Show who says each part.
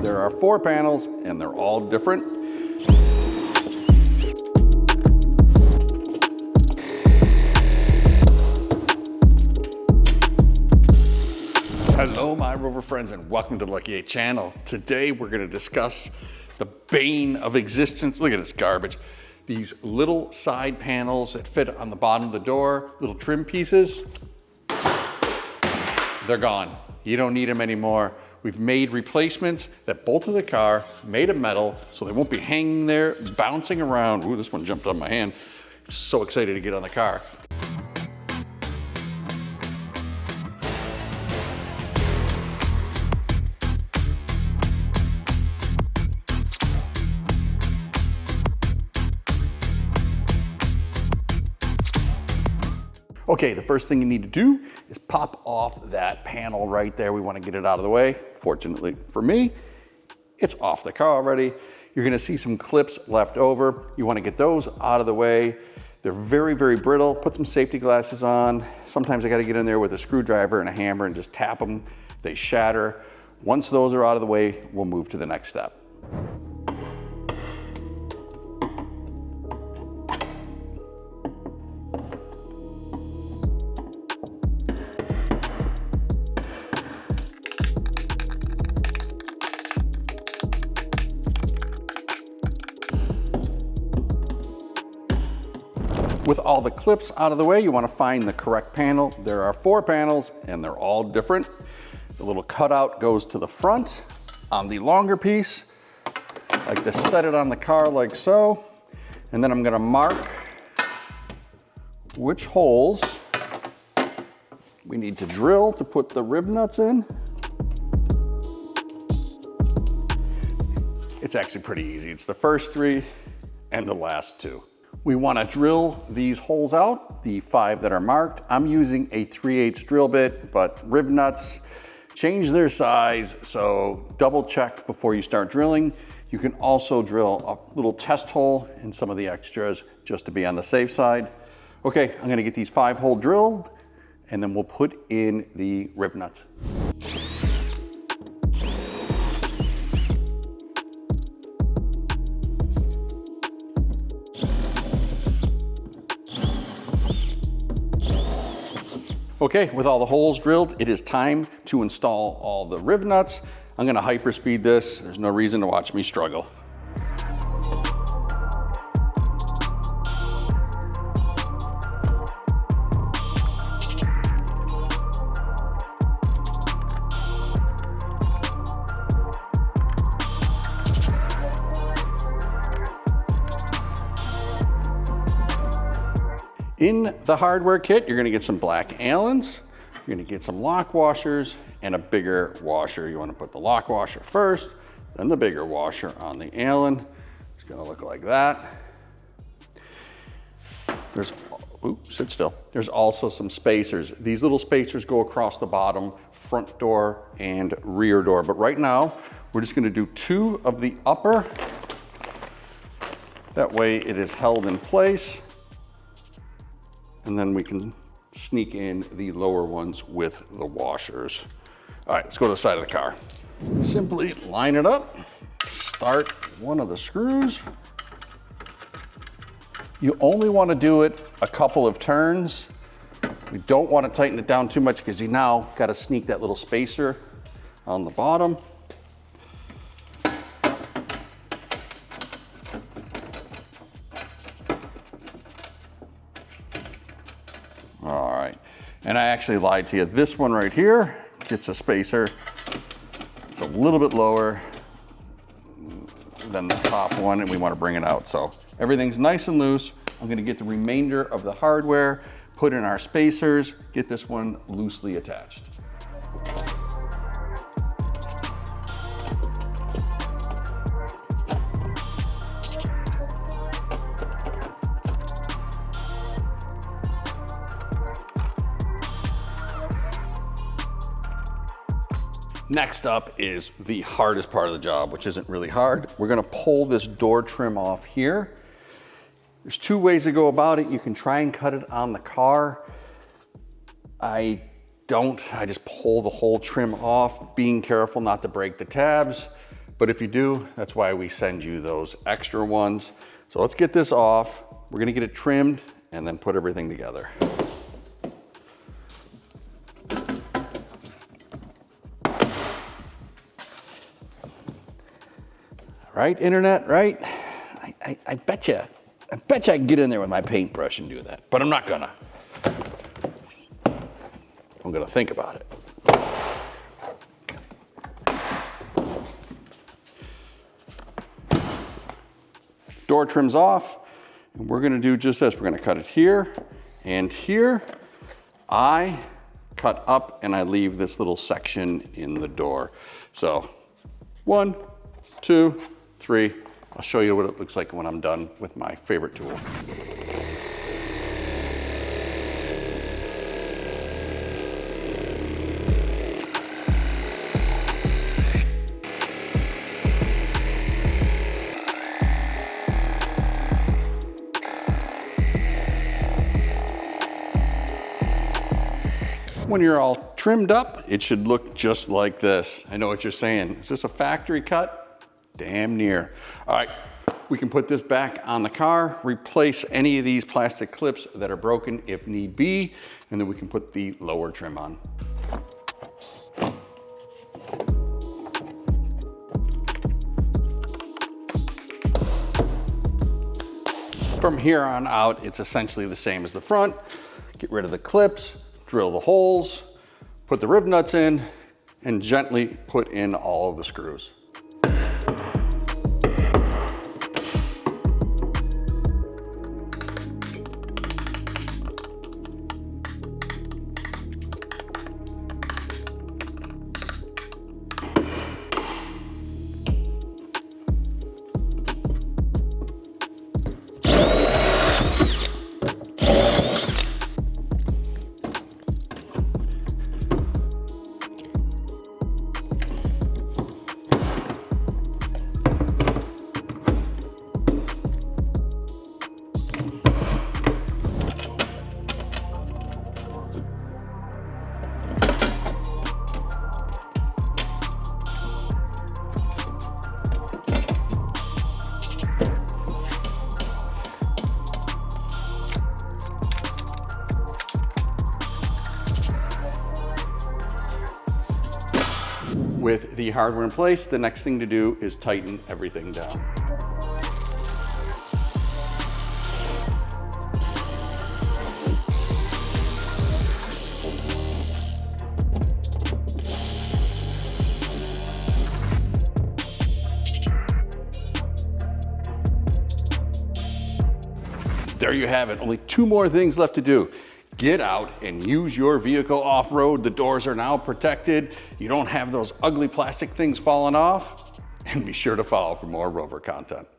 Speaker 1: There are 4 panels and they're all different. Hello, my Rover friends, and welcome to the Lucky 8 channel. Today we're going to discuss the bane of existence. Look at this garbage. These little side panels that fit on the bottom of the door, little trim pieces, they're gone. You don't need them anymore. We've made replacements that bolted the car, made of metal, so they won't be hanging there, bouncing around. Ooh, this one jumped on my hand. So excited to get on the car. Okay, the first thing you need to do is pop off that panel right there. We want to get it out of the way. Fortunately for me, it's off the car already. You're gonna see some clips left over. You want to get those out of the way. They're very, very brittle. Put some safety glasses on. Sometimes I got to get in there with a screwdriver and a hammer and just tap them. They shatter. Once those are out of the way, we'll move to the next step. With all the clips out of the way, you want to find the correct panel. There are 4 panels and they're all different. The little cutout goes to the front on the longer piece. I like to set it on the car like so. And then I'm going to mark which holes we need to drill to put the rib nuts in. It's actually pretty easy. It's the first 3 and the last 2. We want to drill these holes out, the 5 that are marked. I'm using a 3/8 drill bit, but rib nuts change their size, so double check before you start drilling. You can also drill a little test hole in some of the extras just to be on the safe side. Okay, I'm going to get these 5 holes drilled and then we'll put in the rib nuts. Okay, with all the holes drilled, it is time to install all the rib nuts. I'm gonna hyperspeed this. There's no reason to watch me struggle. In the hardware kit, you're gonna get some black Allens, you're gonna get some lock washers, and a bigger washer. You wanna put the lock washer first, then the bigger washer on the Allen. It's gonna look like that. Sit still. There's also some spacers. These little spacers go across the bottom, front door and rear door. But right now, we're just gonna do 2 of the upper. That way it is held in place. And then we can sneak in the lower ones with the washers. All right, let's go to the side of the car. Simply line it up, start one of the screws. You only want to do it a couple of turns. We don't want to tighten it down too much because you now got to sneak that little spacer on the bottom. All right, and I actually lied to you. This one right here gets a spacer. It's a little bit lower than the top one, and we want to bring it out. So everything's nice and loose. I'm gonna get the remainder of the hardware, put in our spacers, get this one loosely attached. Next up is the hardest part of the job, which isn't really hard. We're gonna pull this door trim off here. There's 2 ways to go about it. You can try and cut it on the car. I just pull the whole trim off, being careful not to break the tabs. But if you do, that's why we send you those extra ones. So let's get this off. We're gonna get it trimmed and then put everything together. Right, internet, right? I bet you I can get in there with my paintbrush and do that, but I'm not gonna. I'm gonna think about it. Door trim's off, and we're gonna do just this. We're gonna cut it here and here. I cut up and I leave this little section in the door. So 1, 2, 3. I'll show you what it looks like when I'm done with my favorite tool. When you're all trimmed up, it should look just like this. I know what you're saying. Is this a factory cut? Damn near. All right, we can put this back on the car, replace any of these plastic clips that are broken if need be, and then we can put the lower trim on. From here on out, it's essentially the same as the front. Get rid of the clips, drill the holes, put the rib nuts in, and gently put in all of the screws. With the hardware in place, the next thing to do is tighten everything down. There you have it, only 2 more things left to do. Get out and use your vehicle off-road. The doors are now protected. You don't have those ugly plastic things falling off. And be sure to follow for more Rover content.